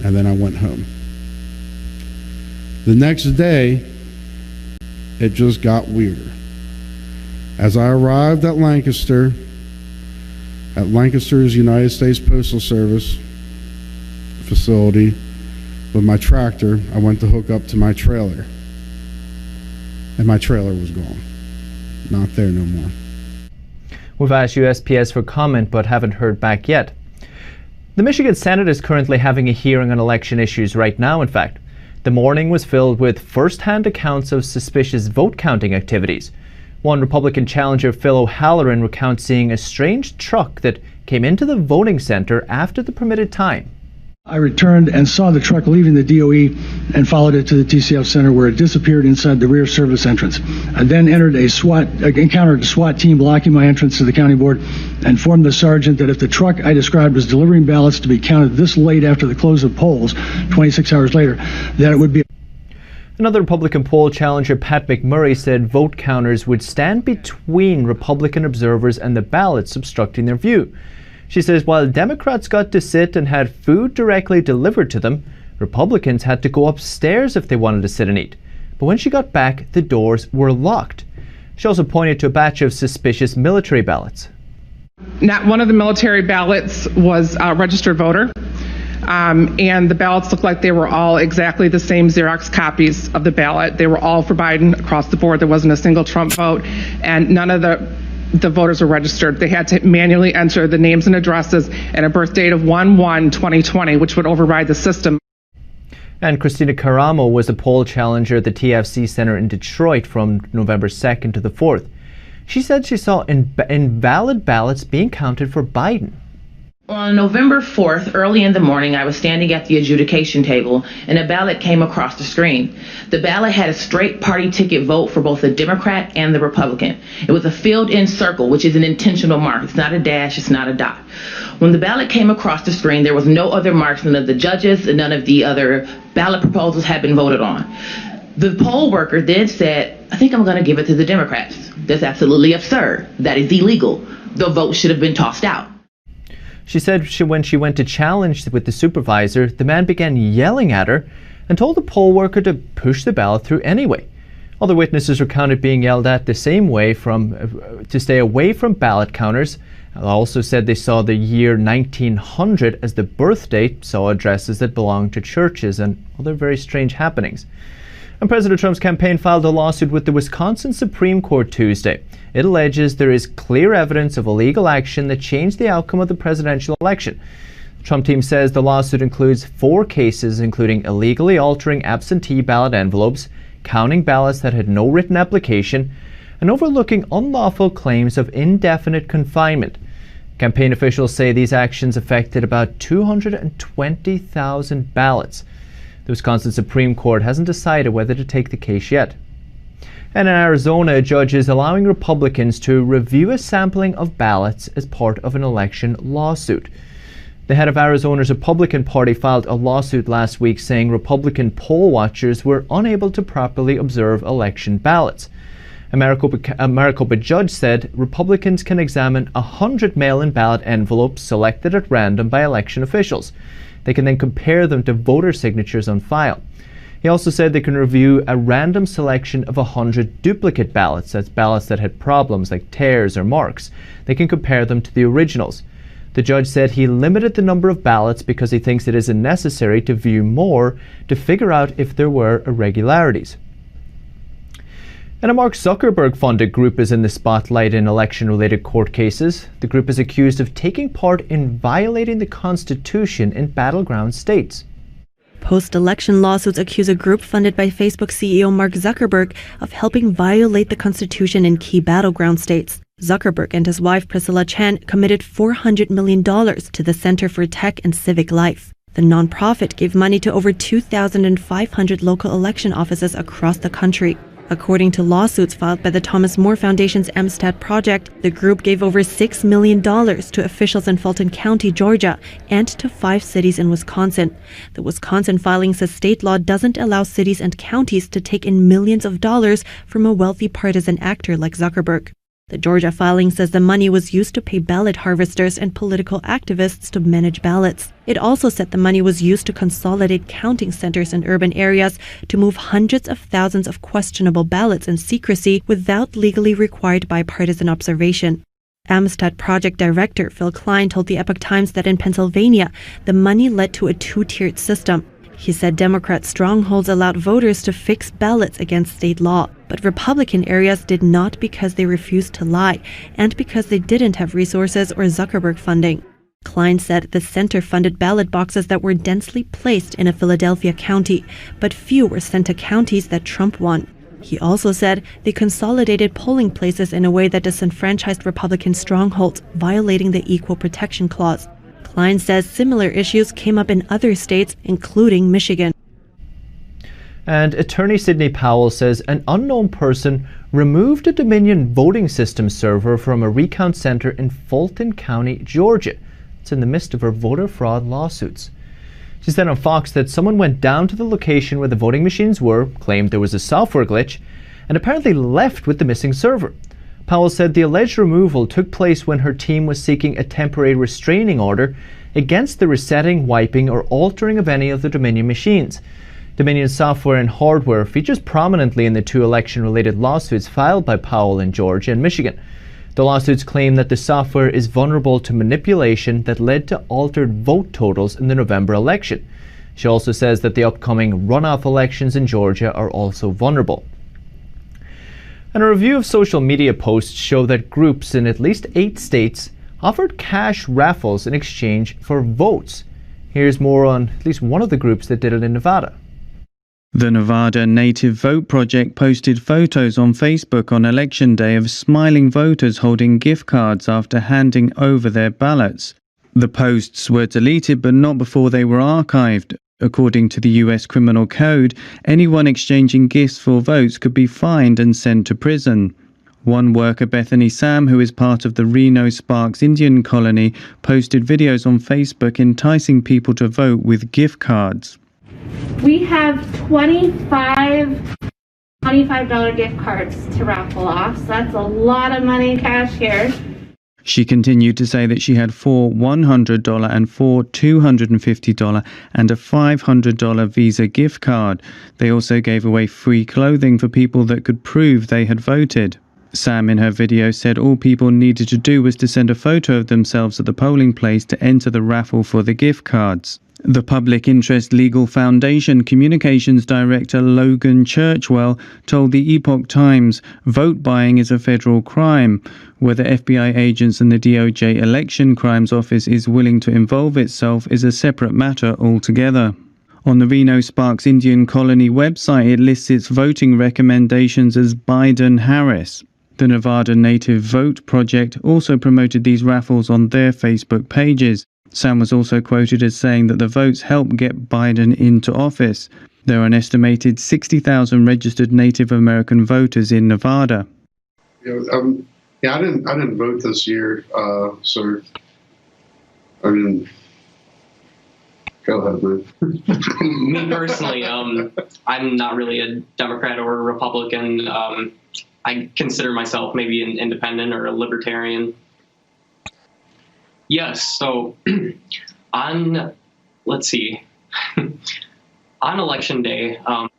and then I went home. The next day, it just got weirder. As I arrived at Lancaster's United States Postal Service facility with my tractor, I went to hook up to my trailer. And my trailer was gone. Not there no more. We've asked USPS for comment but haven't heard back yet. The Michigan Senate is currently having a hearing on election issues right now, in fact. The morning was filled with first-hand accounts of suspicious vote counting activities. One Republican challenger, Phil O'Halloran, recounts seeing a strange truck that came into the voting center after the permitted time. I returned and saw the truck leaving the DOE and followed it to the TCF Center, where it disappeared inside the rear service entrance. I then encountered a SWAT team blocking my entrance to the county board, and informed the sergeant that if the truck I described was delivering ballots to be counted this late after the close of polls, 26 hours later, that it would be. Another Republican poll challenger, Pat McMurray, said vote counters would stand between Republican observers and the ballots, obstructing their view. She says while Democrats got to sit and had food directly delivered to them, Republicans had to go upstairs if they wanted to sit and eat. But when she got back, the doors were locked. She also pointed to a batch of suspicious military ballots. Not one of the military ballots was a registered voter. And the ballots looked like they were all exactly the same Xerox copies of the ballot. They were all for Biden across the board. There wasn't a single Trump vote, and none of the voters were registered. They had to manually enter the names and addresses and a birth date of 1/1/2020, which would override the system. And Christina Caramo was a poll challenger at the TFC Center in Detroit from November 2nd to the 4th. She said she saw invalid ballots being counted for Biden. On November 4th, early in the morning, I was standing at the adjudication table and a ballot came across the screen. The ballot had a straight party ticket vote for both the Democrat and the Republican. It was a filled-in circle, which is an intentional mark. It's not a dash, it's not a dot. When the ballot came across the screen, there was no other marks. None of the judges and none of the other ballot proposals had been voted on. The poll worker then said, I think I'm going to give it to the Democrats. That's absolutely absurd. That is illegal. The vote should have been tossed out. She said when she went to challenge with the supervisor, the man began yelling at her and told the poll worker to push the ballot through anyway. Other witnesses recounted being yelled at the same way to stay away from ballot counters. Also said they saw the year 1900 as the birth date, saw addresses that belonged to churches, and other very strange happenings. And President Trump's campaign filed a lawsuit with the Wisconsin Supreme Court Tuesday. It alleges there is clear evidence of illegal action that changed the outcome of the presidential election. The Trump team says the lawsuit includes 4 cases, including illegally altering absentee ballot envelopes, counting ballots that had no written application, and overlooking unlawful claims of indefinite confinement. Campaign officials say these actions affected about 220,000 ballots. The Wisconsin Supreme Court hasn't decided whether to take the case yet. And in Arizona, a judge is allowing Republicans to review a sampling of ballots as part of an election lawsuit. The head of Arizona's Republican Party filed a lawsuit last week saying Republican poll watchers were unable to properly observe election ballots. A Maricopa judge said Republicans can examine 100 mail-in ballot envelopes selected at random by election officials. They can then compare them to voter signatures on file. He also said they can review a random selection of 100 duplicate ballots. That's ballots that had problems like tears or marks. They can compare them to the originals. The judge said he limited the number of ballots because he thinks it isn't necessary to view more to figure out if there were irregularities. And a Mark Zuckerberg-funded group is in the spotlight in election-related court cases. The group is accused of taking part in violating the Constitution in battleground states. Post-election lawsuits accuse a group funded by Facebook CEO Mark Zuckerberg of helping violate the Constitution in key battleground states. Zuckerberg and his wife Priscilla Chan committed $400 million to the Center for Tech and Civic Life. The nonprofit gave money to over 2,500 local election offices across the country. According to lawsuits filed by the Thomas More Foundation's MSTAT project, the group gave over $6 million to officials in Fulton County, Georgia, and to 5 cities in Wisconsin. The Wisconsin filing says state law doesn't allow cities and counties to take in millions of dollars from a wealthy partisan actor like Zuckerberg. The Georgia filing says the money was used to pay ballot harvesters and political activists to manage ballots. It also said the money was used to consolidate counting centers in urban areas to move hundreds of thousands of questionable ballots in secrecy without legally required bipartisan observation. Amistad Project Director Phil Klein told the Epoch Times that in Pennsylvania, the money led to a two-tiered system. He said Democrat strongholds allowed voters to fix ballots against state law, but Republican areas did not because they refused to lie and because they didn't have resources or Zuckerberg funding. Klein said the center funded ballot boxes that were densely placed in a Philadelphia county, but few were sent to counties that Trump won. He also said they consolidated polling places in a way that disenfranchised Republican strongholds, violating the Equal Protection Clause. Klein says similar issues came up in other states, including Michigan. And attorney Sidney Powell says an unknown person removed a Dominion voting system server from a recount center in Fulton County, Georgia. It's in the midst of her voter fraud lawsuits. She said on Fox that someone went down to the location where the voting machines were, claimed there was a software glitch, and apparently left with the missing server. Powell said the alleged removal took place when her team was seeking a temporary restraining order against the resetting, wiping, or altering of any of the Dominion machines. Dominion software and hardware features prominently in the two election-related lawsuits filed by Powell in Georgia and Michigan. The lawsuits claim that the software is vulnerable to manipulation that led to altered vote totals in the November election. She also says that the upcoming runoff elections in Georgia are also vulnerable. And a review of social media posts show that groups in at least 8 states offered cash raffles in exchange for votes. Here's more on at least one of the groups that did it in Nevada. The Nevada Native Vote Project posted photos on Facebook on Election Day of smiling voters holding gift cards after handing over their ballots. The posts were deleted, but not before they were archived. According to the U.S. Criminal Code, anyone exchanging gifts for votes could be fined and sent to prison. One worker, Bethany Sam, who is part of the Reno Sparks Indian Colony, posted videos on Facebook enticing people to vote with gift cards. We have $25 gift cards to raffle off, so that's a lot of money cash here. She continued to say that she had 4 $100 and 4 $250 and a $500 Visa gift card. They also gave away free clothing for people that could prove they had voted. Sam in her video said all people needed to do was to send a photo of themselves at the polling place to enter the raffle for the gift cards. The Public Interest Legal Foundation Communications Director Logan Churchwell told the Epoch Times vote buying is a federal crime. Whether FBI agents and the DOJ Election Crimes Office is willing to involve itself is a separate matter altogether. On the Reno Sparks Indian Colony website, it lists its voting recommendations as Biden-Harris. The Nevada Native Vote Project also promoted these raffles on their Facebook pages. Sam was also quoted as saying that the votes helped get Biden into office. There are an estimated 60,000 registered Native American voters in Nevada. I didn't vote this year, so I mean, go ahead, man. Me personally, I'm not really a Democrat or a Republican. I consider myself maybe an independent or a libertarian. Yes, so on election day, I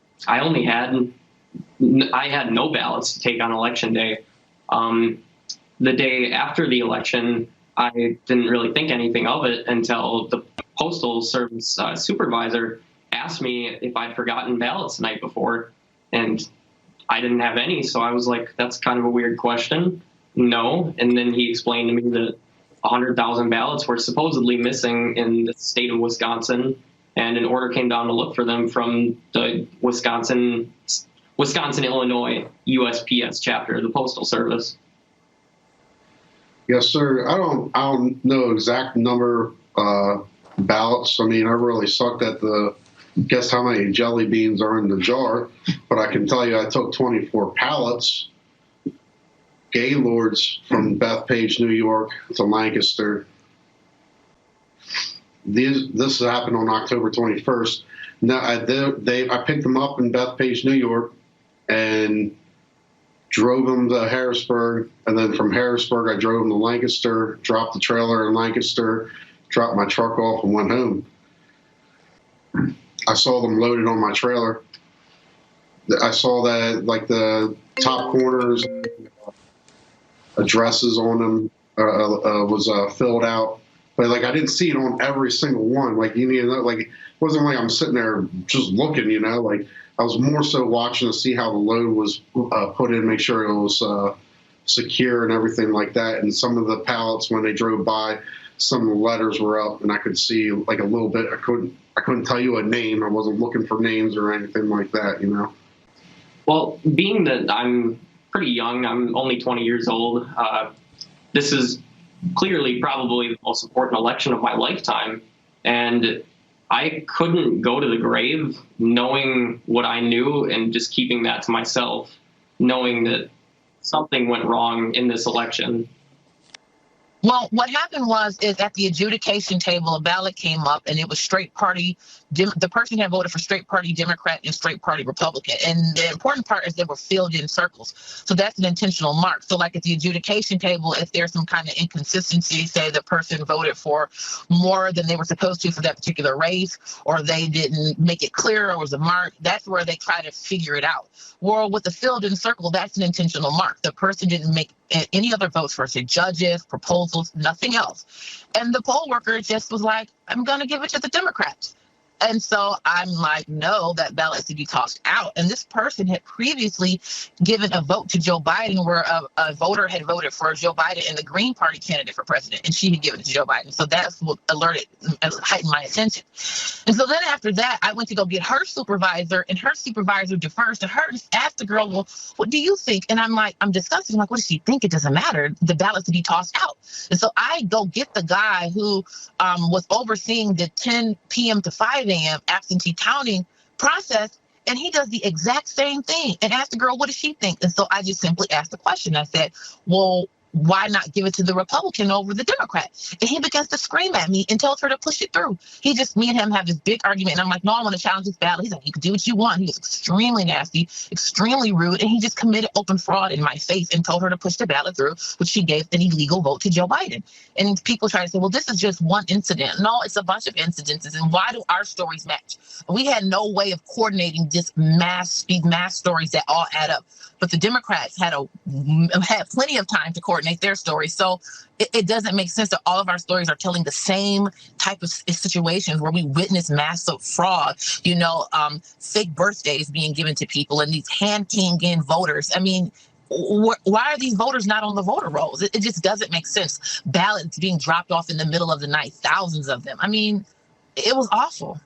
had no ballots to take on election day. The day after the election, I didn't really think anything of it until the Postal Service supervisor asked me if I'd forgotten ballots the night before, and I didn't have any, so I was like, that's kind of a weird question. No, and then he explained to me that 100,000 ballots were supposedly missing in the state of Wisconsin, and an order came down to look for them from the Wisconsin-Illinois USPS chapter of the Postal Service. Yes, sir. I don't know exact number ballots. I mean, I really sucked at the guess how many jelly beans are in the jar, but I can tell you I took 24 pallets. Gaylords from Bethpage, New York to Lancaster. This happened on October 21st. Now I picked them up in Bethpage, New York, and drove them to Harrisburg, and then from Harrisburg I drove them to Lancaster, dropped the trailer in Lancaster, dropped my truck off, and went home. I saw them loaded on my trailer. I saw that, like, the top corners, addresses on them was filled out, but like I didn't see it on every single one. Like, you need to know, like, it wasn't like I'm sitting there just looking, you know, like I was more so watching to see how the load was put in, make sure it was secure and everything like that. And some of the pallets, when they drove by, some of the letters were up, and I could see like a little bit. I couldn't tell you a name. I wasn't looking for names or anything like that, you know. Well, being that I'm pretty young, I'm only 20 years old. This is clearly probably the most important election of my lifetime, and I couldn't go to the grave knowing what I knew and just keeping that to myself, knowing that something went wrong in this election. Well, what happened is at the adjudication table, a ballot came up, and it was straight party. The person had voted for straight party Democrat and straight party Republican. And the important part is they were filled in circles. So that's an intentional mark. So like at the adjudication table, if there's some kind of inconsistency, say the person voted for more than they were supposed to for that particular race, or they didn't make it clear or was a mark, that's where they try to figure it out. Well, with the filled in circle, that's an intentional mark. The person didn't make any other votes for, say, judges, proposals, nothing else. And the poll worker just was like, I'm going to give it to the Democrats. And so I'm like, no, that ballot should be tossed out. And this person had previously given a vote to Joe Biden, where a voter had voted for Joe Biden and the Green Party candidate for president, and she had given it to Joe Biden. So that's what heightened my attention. And so then after that, I went to go get her supervisor, and her supervisor defers to her and asked the girl, well, what do you think? And I'm discussing, I'm like, what does she think? It doesn't matter. The ballot to be tossed out. And so I go get the guy who was overseeing the 10 p.m. to 5 a.m. absentee counting process, and he does the exact same thing and asked the girl, what does she think? And so I just simply asked the question. I said, well, why not give it to the Republican over the Democrat? And he begins to scream at me and tells her to push it through. Me and him have this big argument, and I'm like, no, I want to challenge this ballot. He's like, you can do what you want. He was extremely nasty, extremely rude, and he just committed open fraud in my face and told her to push the ballot through, which she gave an illegal vote to Joe Biden. And people try to say, well, this is just one incident. No, it's a bunch of incidences, and why do our stories match? We had no way of coordinating these mass stories that all add up. But the Democrats had plenty of time to coordinate their stories. So it doesn't make sense that all of our stories are telling the same type of situations where we witness massive fraud, fake birthdays being given to people and these hand-keying in voters. I mean, why are these voters not on the voter rolls? It just doesn't make sense. Ballots being dropped off in the middle of the night, thousands of them. I mean, it was awful.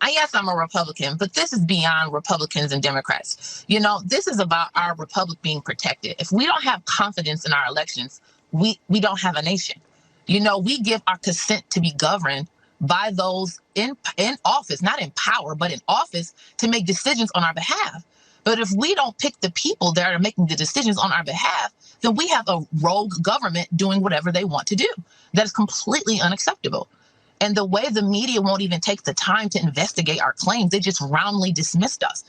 Yes, I'm a Republican, but this is beyond Republicans and Democrats. This is about our republic being protected. If we don't have confidence in our elections, we don't have a nation. We give our consent to be governed by those in office, not in power, but in office, to make decisions on our behalf. But if we don't pick the people that are making the decisions on our behalf, then we have a rogue government doing whatever they want to do. That is completely unacceptable. And the way the media won't even take the time to investigate our claims, they just roundly dismissed us.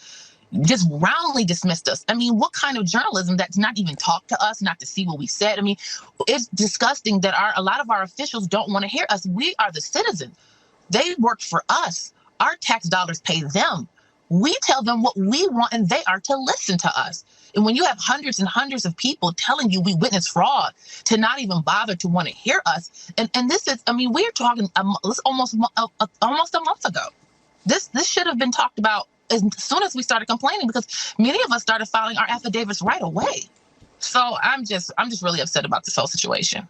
I mean, what kind of journalism that's not even talk to us, not to see what we said? I mean, it's disgusting that a lot of our officials don't want to hear us. We are the citizens. They work for us. Our tax dollars pay them. We tell them what we want, and they are to listen to us. And when you have hundreds and hundreds of people telling you we witnessed fraud, to not even bother to want to hear us, and this is, I mean, we're talking almost a month ago. This should have been talked about as soon as we started complaining, because many of us started filing our affidavits right away. So I'm just really upset about this whole situation.